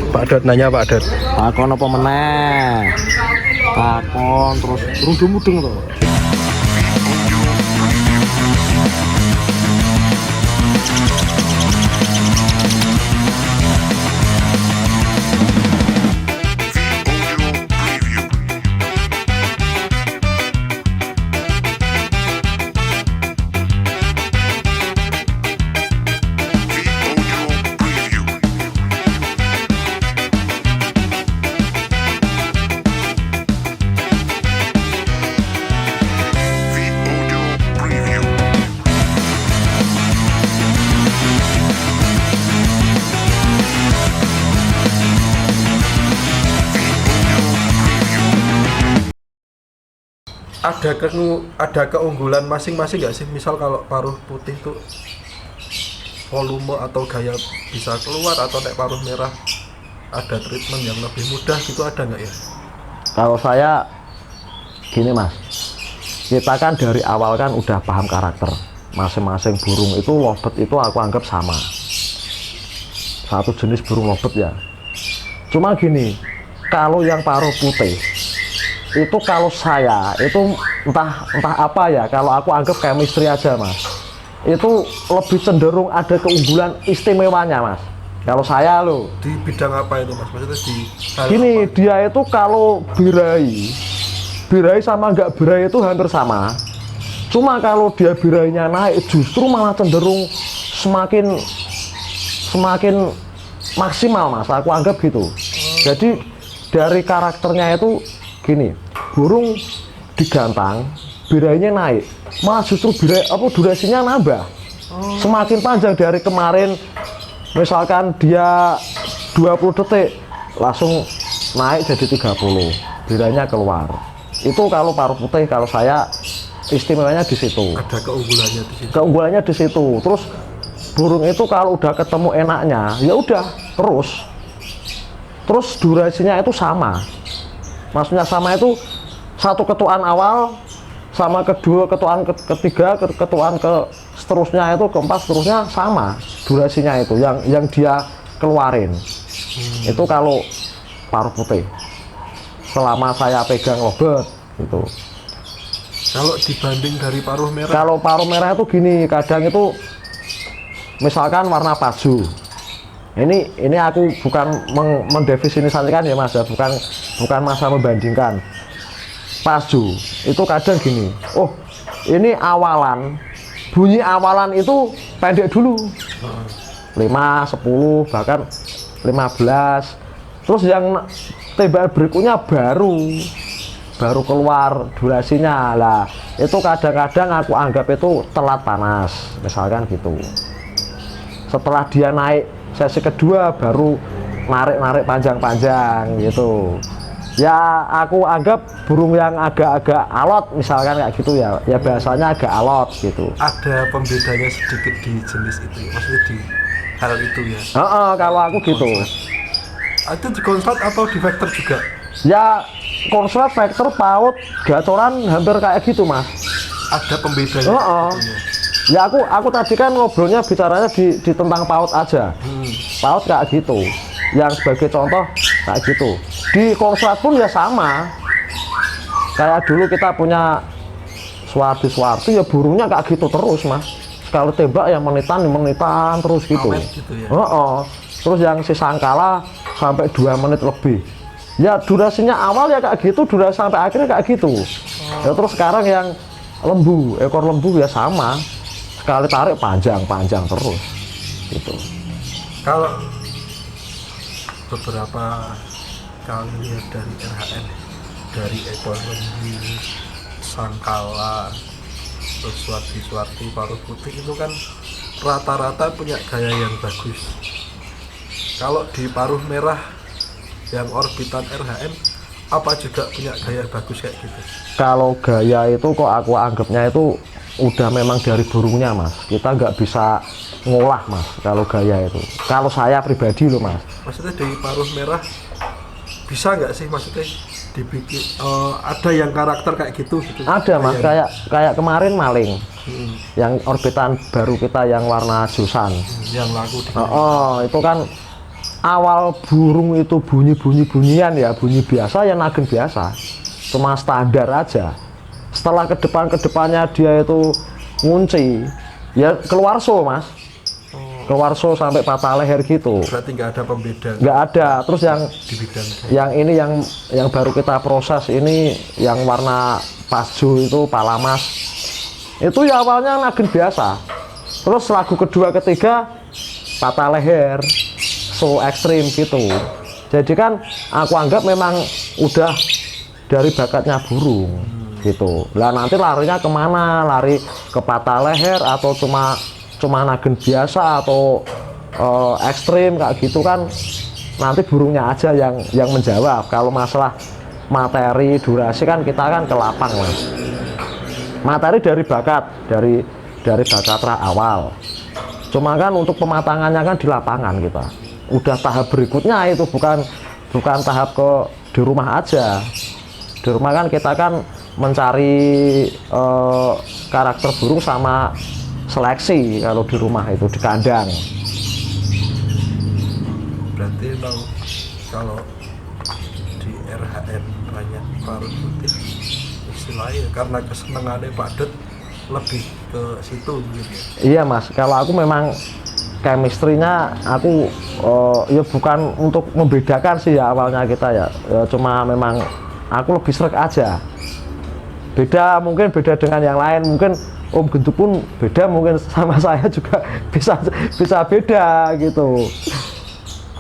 Pak Dot nanya Pak Dot. Takon apa meneh? Takon terus mudeng to. Ada keunggulan masing-masing nggak sih? Misal kalau paruh putih tuh volume atau gaya bisa keluar, atau nek paruh merah ada treatment yang lebih mudah gitu, ada nggak ya? Kalau saya gini mas, kita kan dari awal kan udah paham karakter masing-masing burung itu. Lovebird itu aku anggap sama, satu jenis burung lovebird ya. Cuma gini, kalau yang paruh putih itu kalau saya itu entah apa ya, kalau aku anggap chemistry aja mas, itu lebih cenderung ada keunggulan istimewanya mas. Kalau saya loh Di bidang apa itu mas? Maksudnya di hal gini, apa? dia itu kalau birai sama nggak birai itu hampir sama. Cuma kalau dia birainya naik justru malah cenderung semakin maksimal mas, aku anggap gitu. Jadi dari karakternya itu gini, burung digantang birainya naik, malah justru birai durasinya nambah, semakin panjang. Dari kemarin misalkan dia 20 detik langsung naik jadi 30, birainya keluar. Itu kalau paruh putih, kalau saya istimewanya di situ. Ada keunggulannya di situ. Keunggulannya di situ. Terus burung itu kalau udah ketemu enaknya, ya udah terus durasinya itu sama. Maksudnya sama itu satu ketuaan awal sama kedua, ketuaan ketiga, ketuaan ke seterusnya itu keempat seterusnya sama durasinya itu yang dia keluarin. Itu kalau paruh putih selama saya pegang lovebird itu. Kalau dibanding dari paruh merah, Kalau paruh merah itu gini, kadang itu misalkan warna paju. Ini aku bukan mendefinisikan ya mas ya, bukan masa membandingkan. Paju itu kadang gini, oh ini awalan, bunyi awalan itu pendek dulu, 5, 10, bahkan 15. Terus yang tembakan berikutnya baru keluar durasinya lah. Itu kadang-kadang aku anggap itu telat panas, misalkan gitu. Setelah dia naik sesi kedua baru narik panjang-panjang gitu. Ya aku anggap burung yang agak-agak alot misalkan kayak gitu ya biasanya agak alot gitu. ada pembedanya sedikit di jenis itu, maksudnya di hal itu ya. Kalau aku gitu. Itu di konslet atau di vector juga? Ya konslet, vector, paut, gacoran hampir kayak gitu mas. Ada pembedanya. Ya aku tadi kan ngobrolnya bicaranya di tentang paut aja. Paut kayak gitu. Yang sebagai contoh kayak gitu. Di konslet pun ya sama. Kayak dulu kita punya Suwardi ya burungnya kayak gitu terus mas. Kalau tembak ya menitan terus gitu. Gitu ya? Terus yang si sangkala sampai 2 menit lebih. Ya durasinya awal ya kayak gitu, durasi sampai akhirnya kayak gitu. Ya terus sekarang yang ekor lembu ya sama. Sekali tarik panjang terus gitu. Kalau beberapa kali lihat dari RHN, dari ekor lembu, sangkala, terus Suwardi, paruh putih itu kan rata-rata punya gaya yang bagus. Kalau di paruh merah yang orbitan RHN, apa juga punya gaya bagus kayak gitu? Kalau gaya itu kok aku anggapnya itu udah memang dari burungnya mas, kita nggak bisa ngolah mas kalau gaya itu. Kalau saya pribadi loh mas. Maksudnya dari paruh merah bisa nggak sih maksudnya dibikin ada yang karakter kayak gitu? Ada mas, kayak kemarin maling, yang orbitan baru kita yang warna jusan. Yang laku di itu kan awal burung itu bunyi-bunyian ya, bunyi biasa ya, nagen biasa, cuma standar aja. Setelah kedepannya dia itu ngunci ya, keluar so mas, keluar so sampai patah leher gitu. Berarti nggak ada pembeda, Nggak ada. Terus di bidang yang ini yang baru kita proses ini, yang warna pasjo itu palamas, itu ya awalnya nagen biasa. Terus lagu kedua ketiga patah leher, so ekstrim gitu. Jadi kan aku anggap memang udah dari bakatnya burung gitu. Lah nanti larinya kemana? Lari ke patah leher atau cuma nagen biasa atau ekstrim kayak gitu kan, nanti burungnya aja yang menjawab. Kalau masalah materi durasi kan kita kan ke lapang mas. Materi dari bakat, dari bakat awal. Cuma kan untuk pematangannya kan di lapangan kita. Udah tahap berikutnya itu bukan tahap di rumah aja. Di rumah kan kita kan mencari karakter burung sama seleksi kalau di rumah itu di kandang. Berarti kalau di RHN banyak parut putih istilahnya karena kesenangannya padat lebih ke situ gitu. Iya mas, kalau aku memang chemistry-nya aku ya bukan untuk membedakan sih ya awalnya kita ya, cuma memang aku lebih sreg aja. Mungkin beda dengan yang lain, mungkin Om Gentu pun beda, mungkin sama saya juga bisa beda gitu.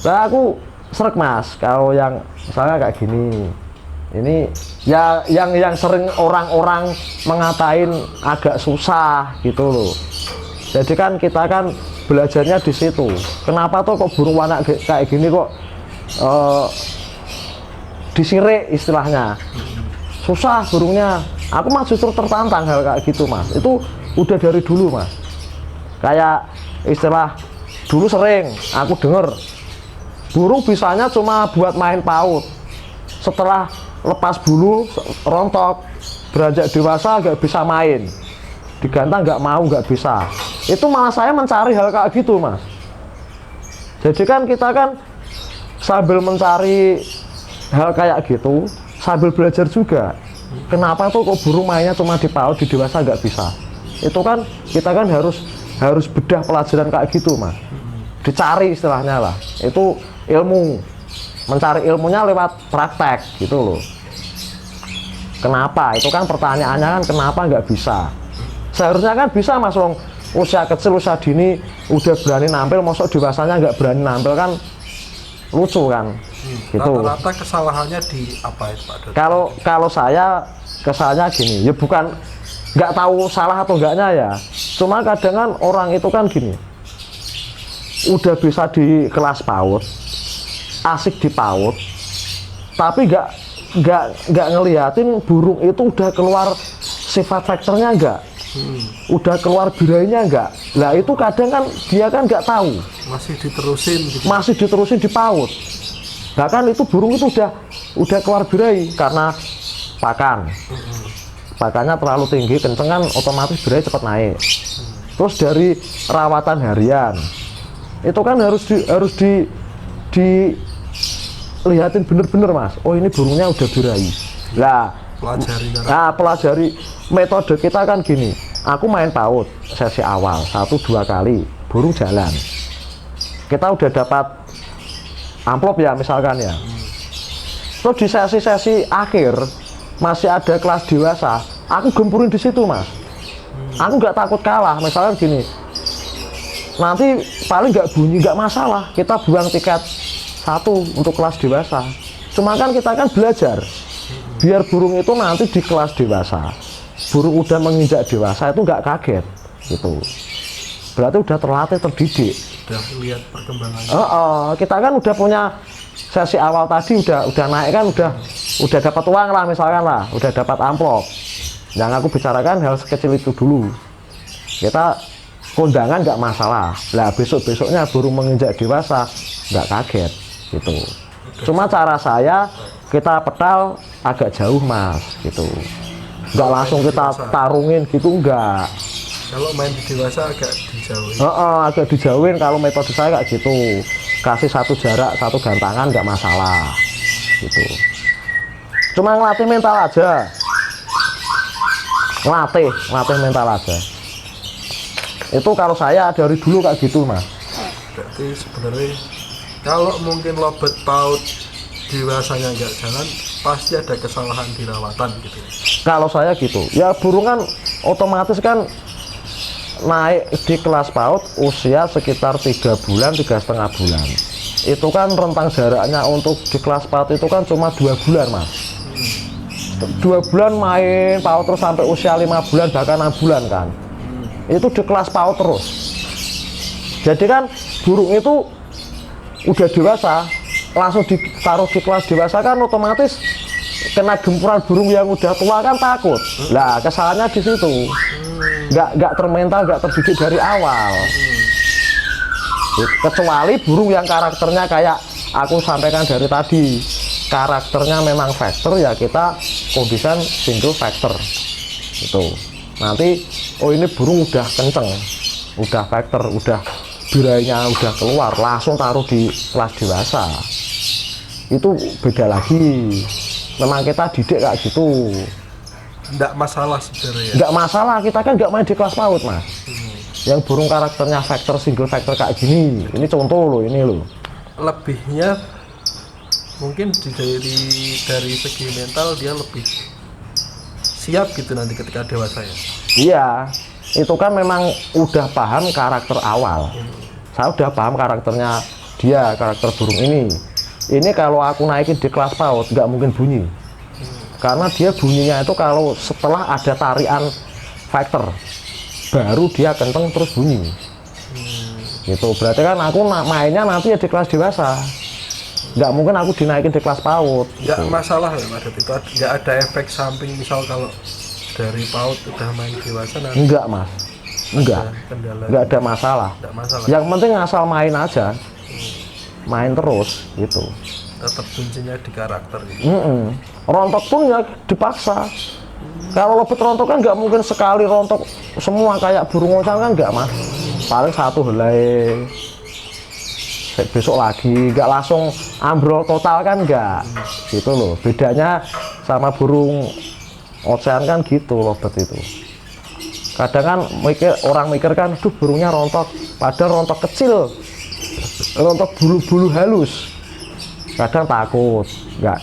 Nah aku sreg mas, kalau yang misalnya kayak gini, ini ya yang sering orang-orang mengatain agak susah gitu loh. Jadi kan kita kan belajarnya di situ. Kenapa tuh kok burung warna kayak gini kok disirik istilahnya, susah burungnya. Aku mah justru tertantang hal kayak gitu mas. Itu udah dari dulu mas. Kayak istilah dulu sering aku denger burung bisanya cuma buat main PAUD. Setelah lepas bulu rontok, beranjak dewasa nggak bisa main, digantang nggak bisa. Itu malah saya mencari hal kayak gitu mas. Jadi kan kita kan sambil mencari hal kayak gitu sambil belajar juga. Kenapa tuh kok burung mainnya cuma di PAUD, di dewasa nggak bisa? Itu kan kita kan harus bedah pelajaran kayak gitu mas. Dicari istilahnya lah. Itu ilmu, mencari ilmunya lewat praktek gitu loh. Kenapa? Itu kan pertanyaannya kan kenapa nggak bisa? Seharusnya kan bisa mas, wong usia kecil, usia dini udah berani nampil, mosok dewasanya nggak berani nampil kan lucu kan? Gitu. Rata-rata kesalahannya di apa itu Pak Dodi? Kalau saya kesalahannya gini, ya bukan nggak tahu salah atau enggaknya ya. Cuma kadang kan orang itu kan gini, udah bisa di kelas PAUD, asik di PAUD, tapi nggak ngeliatin burung itu udah keluar sifat faktornya enggak, udah keluar birainya enggak. Lah itu kadang kan dia kan nggak tahu, masih diterusin gitu. masih diterusin di PAUD. Bahkan itu burung itu udah keluar birai karena pakannya terlalu tinggi kenceng kan, otomatis birai cepat naik. Terus dari rawatan harian itu kan harus dilihatin bener-bener mas. Oh ini burungnya udah birai. Lah pelajari metode kita kan gini. Aku main PAUD sesi awal 1-2 kali burung jalan. Kita udah dapat amplop ya misalkan ya. Terus di sesi-sesi akhir masih ada kelas dewasa, aku gempurin di situ mas. Aku nggak takut kalah. Misalkan gini, nanti paling nggak bunyi nggak masalah, kita buang tiket 1 untuk kelas dewasa. Cuma kan kita kan belajar biar burung itu nanti di kelas dewasa, burung udah menginjak dewasa itu nggak kaget gitu. Berarti udah terlatih, terdidik. Udah lihat perkembangannya. Kita kan udah punya sesi awal tadi udah naik kan, udah dapat uang lah misalkan lah, udah dapat amplop. Yang aku bicarakan hal sekecil itu dulu. Kita kondangan nggak masalah. Lah besoknya burung menginjak dewasa nggak kaget gitu. Cuma cara saya kita petal agak jauh mas gitu. Nggak langsung kita tarungin gitu enggak. Kalau main di dewasa agak dijauhin. Agak dijauhin kalau metode saya kayak gitu. kasih satu jarak, satu gantangan nggak masalah gitu. Cuma ngelatih mental aja, ngelatih mental aja. Itu kalau saya dari dulu kayak gitu mas. Berarti sebenarnya kalau mungkin lobet paut dewasanya nggak jalan, pasti ada kesalahan di rawatan gitu. Kalau saya gitu, ya burung kan otomatis kan naik di kelas PAUD usia sekitar 3 bulan, 3,5 bulan. Itu kan rentang jaraknya untuk di kelas PAUD itu kan cuma 2 bulan mas. 2 bulan main PAUD terus sampai usia 5 bulan bahkan 6 bulan kan. Itu di kelas PAUD terus. Jadi kan burung itu udah dewasa, langsung ditaruh di kelas dewasa kan otomatis kena gempuran burung yang udah tua kan takut. Lah kesalahannya di situ. Nggak termental, nggak terdidik dari awal. Kecuali burung yang karakternya kayak aku sampaikan dari tadi, karakternya memang factor, ya kita kondisikan single factor itu. Nanti oh ini burung udah kenceng, udah factor, udah birainya udah keluar, langsung taruh di kelas dewasa. Itu beda lagi. Memang kita didik kayak gitu. Nggak masalah sebenarnya. Nggak masalah, kita kan nggak main di kelas PAUD mas. Yang burung karakternya factor, single factor kayak gini, ini contoh loh, ini loh. Lebihnya mungkin dari segi mental dia lebih siap gitu nanti ketika dewasa ya. Iya, itu kan memang udah paham karakter awal. Saya udah paham karakternya dia, karakter burung ini. Ini kalau aku naikin di kelas PAUD nggak mungkin bunyi. Karena dia bunyinya itu kalau setelah ada tarian factor baru dia kenceng terus bunyi. Gitu. Berarti kan aku mainnya nanti ya di kelas dewasa. Nggak mungkin aku dinaikin di kelas PAUD. Nggak gitu. masalah ya Mas, itu nggak ada efek samping misal kalau dari PAUD udah main dewasa nanti. Enggak mas, enggak, Kendala. enggak ada masalah. Nggak masalah. Yang penting asal main aja, main terus gitu. Tetap kuncinya di karakter gitu. Rontok pun ya dipaksa. Kalau lobet rontok kan nggak mungkin sekali rontok semua kayak burung ocang kan nggak mas. Paling satu helai, besok lagi, nggak langsung ambrol total kan nggak. Gitu loh. Bedanya sama burung ocean kan gitu lobet itu. Kadang kan orang mikir kan, duh burungnya rontok, padahal rontok kecil, rontok bulu-bulu halus. Kadang takut, nggak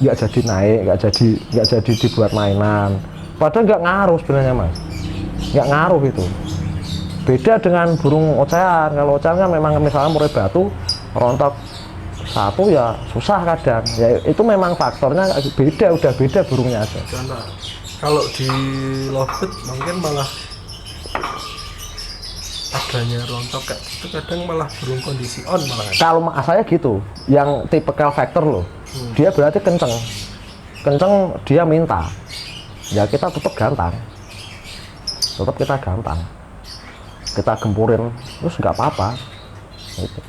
jadi naik, nggak jadi dibuat mainan. Padahal nggak ngaruh sebenarnya mas, nggak ngaruh itu. Beda dengan burung ocean. Kalau ocean kan memang misalnya murai batu rontok satu ya susah kadang. Ya itu memang faktornya beda, udah beda burungnya aja. Karena kalau di lobet mungkin malah adanya rontok kayak gitu kadang malah burung kondisi on malah. Kalau saya gitu, yang tipikal factor loh, dia berarti kenceng, dia minta, ya kita tetap gantang, kita gempurin, terus nggak apa-apa. Gitu.